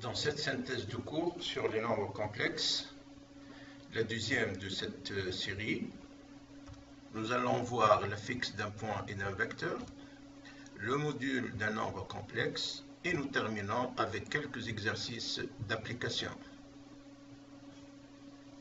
Dans cette synthèse de cours sur les nombres complexes, la deuxième de cette série, nous allons voir la fixe d'un point et d'un vecteur, le module d'un nombre complexe et nous terminons avec quelques exercices d'application.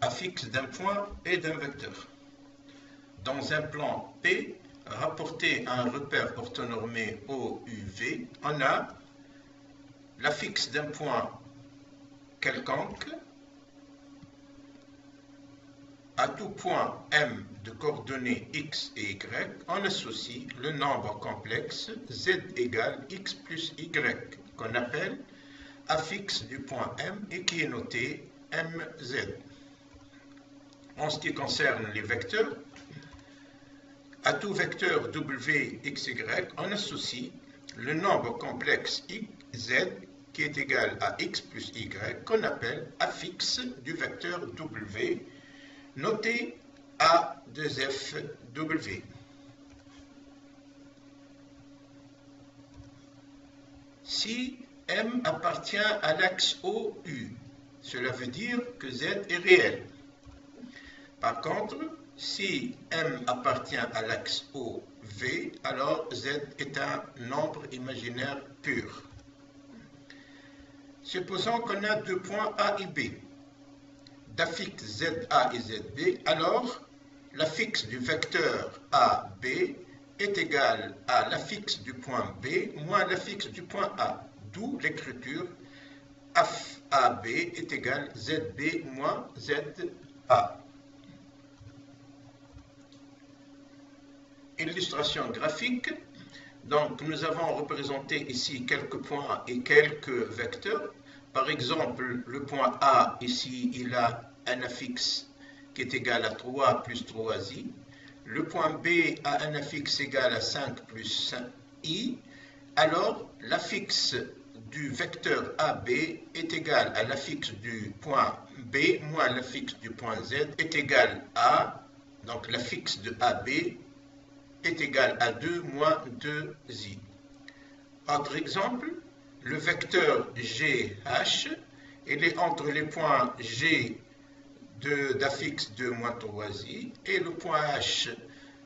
Affixe d'un point et d'un vecteur. Dans un plan P, rapporté à un repère orthonormé OUV, on a l'affixe d'un point quelconque. À tout point M de coordonnées x et y, on associe le nombre complexe z égale x plus y, qu'on appelle affixe du point M et qui est noté mz. En ce qui concerne les vecteurs, à tout vecteur w, x, y, on associe le nombre complexe z qui est égal à x plus y, qu'on appelle affixe du vecteur w, noté A2FW. Si M appartient à l'axe OU, cela veut dire que Z est réel. Par contre, si M appartient à l'axe OV, alors Z est un nombre imaginaire pur. Supposons qu'on a deux points A et B, d'affixe ZA et ZB, alors l'affixe du vecteur AB est égal à l'affixe du point B moins l'affixe du point A, d'où l'écriture AB est égal à ZB moins ZA. Illustration graphique. Donc nous avons représenté ici quelques points et quelques vecteurs. Par exemple, le point A, ici, il a un affixe qui est égal à 3 plus 3i. Le point B a un affixe égal à 5 plus 5i. Alors, l'affixe du vecteur AB est égal à l'affixe du point B moins l'affixe du point Z est égal à, donc l'affixe de AB est égal à 2 moins 2i. Autre exemple, le vecteur GH, il est entre les points G d'affixe 2 moins 3i et le point H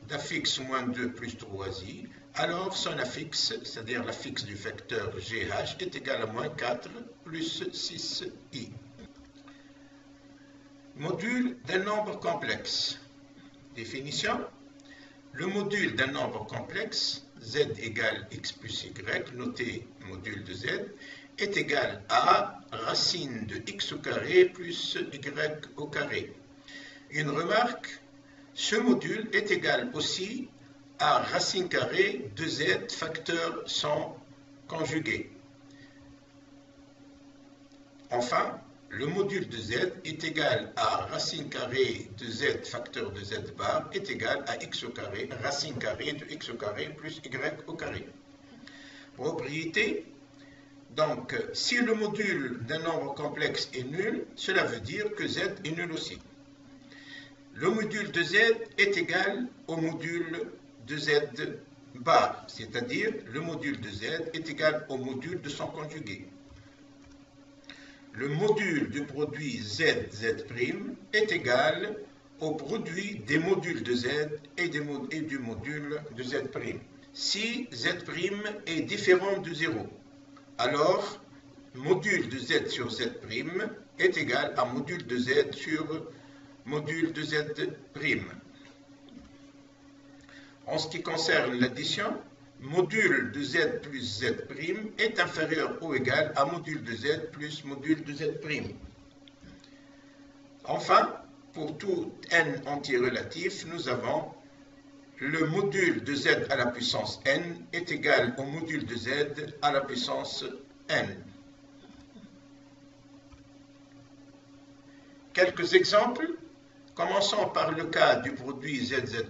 d'affixe moins 2 plus 3i. Alors son affixe, c'est-à-dire l'affixe du vecteur GH, est égal à moins 4 plus 6i. Module d'un nombre complexe. Définition. Le module d'un nombre complexe, z égale x plus y, noté module de z, est égal à racine de x au carré plus y au carré. Une remarque, ce module est égal aussi à racine carrée de z facteur sans conjugué. Enfin, le module de z est égal à racine carrée de z facteur de z bar est égal à x au carré, racine carrée de x au carré plus y au carré. Propriété. Donc, si le module d'un nombre complexe est nul, cela veut dire que z est nul aussi. Le module de z est égal au module de z bar, c'est-à-dire le module de z est égal au module de son conjugué. Le module du produit z est égal au produit des modules de z et du module de z'. Si z' est différent de 0, alors module de z sur z' est égal à module de z sur module de z'. En ce qui concerne l'addition, module de z plus z' est inférieur ou égal à module de z plus module de z'. Enfin, pour tout n entier relatif, nous avons le module de z à la puissance n est égal au module de z à la puissance n. Quelques exemples. Commençons par le cas du produit z'.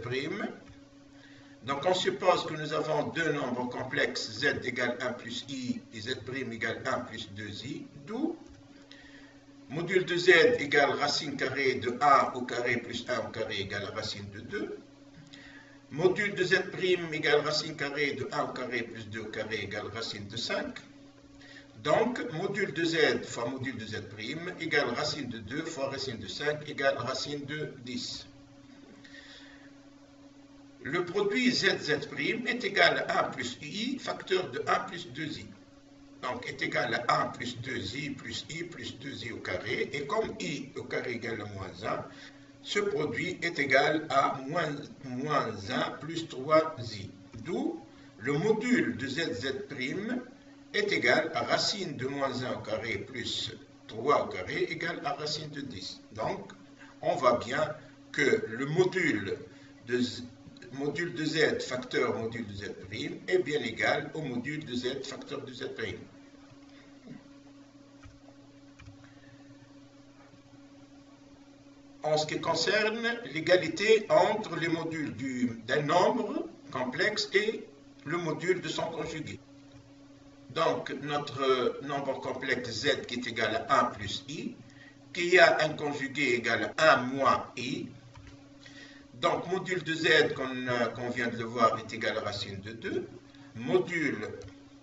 Donc on suppose que nous avons deux nombres complexes z égale 1 plus i et z' égale 1 plus 2i, d'où module de z égale racine carrée de 1 au carré plus 1 au carré égale racine de 2. Module de z' égale racine carrée de 1 au carré plus 2 au carré égale racine de 5. Donc, module de z fois module de z' égale racine de 2 fois racine de 5 égale racine de 10. Le produit z' est égal à 1 plus i facteur de 1 plus 2i. Donc, est égal à 1 plus 2i plus i plus 2i au carré. Et comme i au carré égale à moins 1, ce produit est égal à moins 1 plus 3i. D'où le module de z' est égal à racine de moins 1 au carré plus 3 au carré égale à racine de 10. Donc, on voit bien que le module de z facteur module de z' est bien égal au module de z facteur de z'. En ce qui concerne l'égalité entre les modules d'un nombre complexe et le module de son conjugué. Donc, notre nombre complexe z qui est égal à 1 plus i, qui a un conjugué égal à 1 moins i. Donc, module de z, qu'on vient de le voir, est égal à racine de 2. Module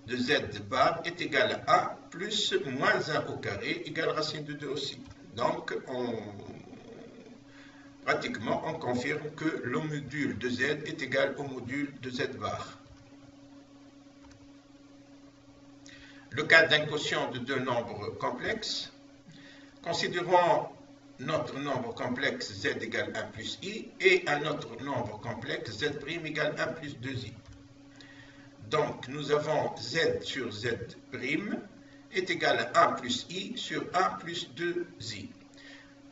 de z bar est égal à 1 plus moins 1 au carré égale racine de 2 aussi. Donc, pratiquement, on confirme que le module de z est égal au module de z bar. Le cas d'un quotient de deux nombres complexes. Considérons notre nombre complexe z égale 1 plus i et un autre nombre complexe z' égale 1 plus 2i. Donc, nous avons z sur z' est égal à 1 plus i sur 1 plus 2i.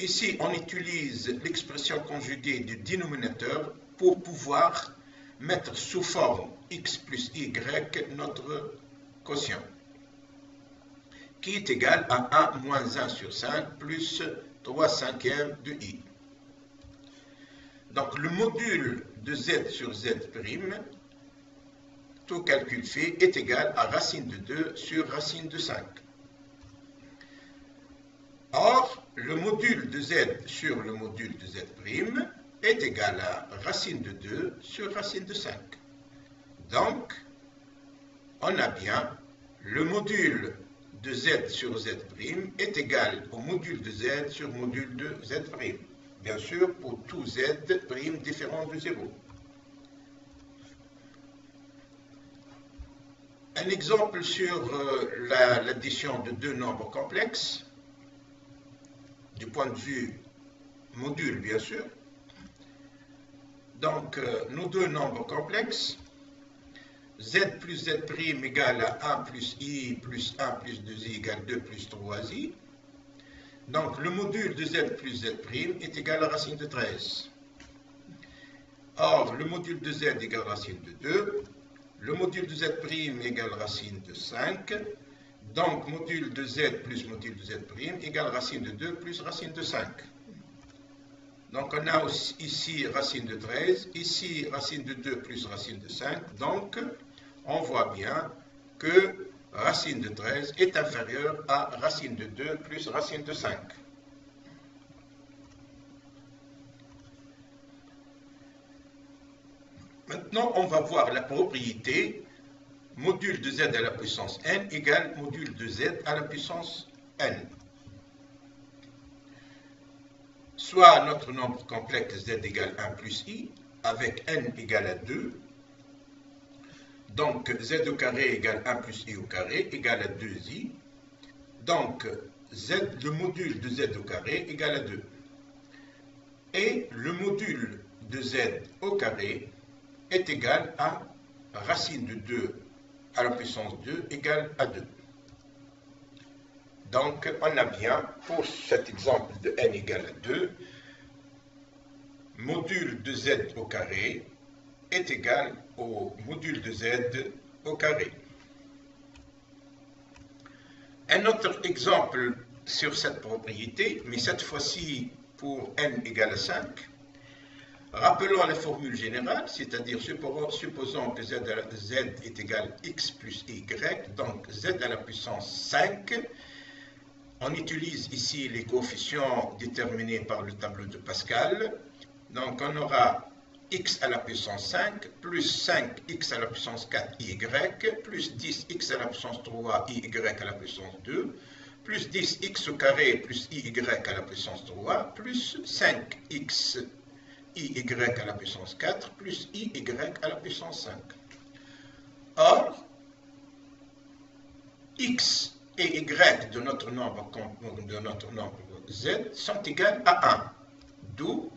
Ici, on utilise l'expression conjuguée du dénominateur pour pouvoir mettre sous forme x plus y notre quotient, qui est égal à 1 moins 1 sur 5 plus 3 cinquièmes de i. Donc, le module de z sur z', tout calcul fait, est égal à racine de 2 sur racine de 5. Or, le module de z sur le module de z' est égal à racine de 2 sur racine de 5. Donc, on a bien le module de z sur z' est égal au module de z sur module de z'. Bien sûr, pour tout z' différent de 0. Un exemple sur l'addition de deux nombres complexes, du point de vue module, bien sûr. Donc, nos deux nombres complexes, z plus z' égale à 1 plus i plus 1 plus 2i égale 2 plus 3i. Donc, le module de z plus z' est égal à racine de 13. Or, le module de z égale racine de 2. Le module de z' égale racine de 5. Donc, module de z plus module de z' égale racine de 2 plus racine de 5. Donc, on a aussi ici racine de 13, ici racine de 2 plus racine de 5. Donc, on voit bien que racine de 13 est inférieure à racine de 2 plus racine de 5. Maintenant, on va voir la propriété module de z à la puissance n égale module de z à la puissance n. Soit notre nombre complexe z égale 1 plus i, avec n égale à 2. Donc, z au carré égale 1 plus i au carré égale à 2i. Donc, le module de z au carré égale à 2. Et le module de z au carré est égal à racine de 2 à la puissance 2 égale à 2. Donc, on a bien, pour cet exemple de n égale à 2, module de z au carré est égal au module de z au carré. Un autre exemple sur cette propriété, mais cette fois-ci pour n égale à 5. Rappelons la formule générale, c'est-à-dire supposons que z est égal à x plus y, donc z à la puissance 5. On utilise ici les coefficients déterminés par le tableau de Pascal. Donc on aura x à la puissance 5 plus 5x à la puissance 4y plus 10x à la puissance 3y à la puissance 2 plus 10x au carré plus y à la puissance 3 plus 5x y à la puissance 4 plus y à la puissance 5. Or, x et y de notre nombre z sont égales à 1, d'où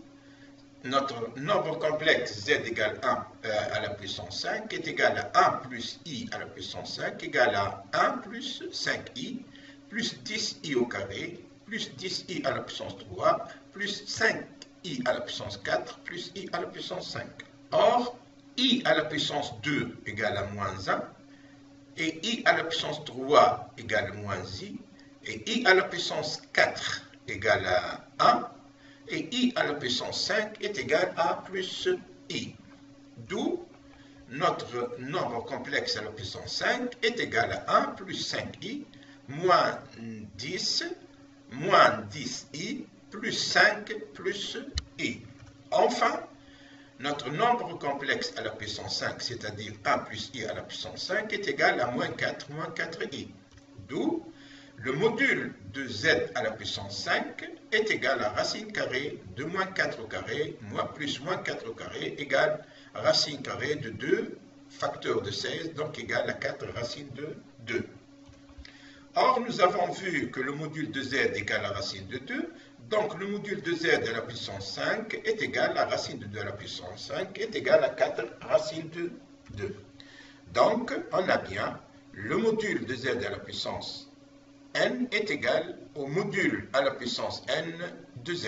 notre nombre complexe z égale 1 à la puissance 5 est égal à 1 plus i à la puissance 5 égale à 1 plus 5i plus 10i au carré plus 10i à la puissance 3 plus 5i à la puissance 4 plus i à la puissance 5. Or, i à la puissance 2 égale à moins 1 et i à la puissance 3 égale à moins i et i à la puissance 4 égale à 1 et i à la puissance 5 est égal à plus i. D'où notre nombre complexe à la puissance 5 est égal à 1 plus 5i moins 10 moins 10i plus 5 plus i. Enfin, notre nombre complexe à la puissance 5, c'est-à-dire 1 plus i à la puissance 5, est égal à moins 4 moins 4i. D'où le module de z à la puissance 5 est égal à racine carrée de moins 4 au carré, plus moins 4 au carré égale racine carrée de 2 facteur de 16, donc égal à 4 racine de 2. Or, nous avons vu que le module de z égale à racine de 2, donc le module de z à la puissance 5 est égal à racine de 2 à la puissance 5 est égal à 4 racine de 2. Donc, on a bien le module de z à la puissance n est égal au module à la puissance n de z.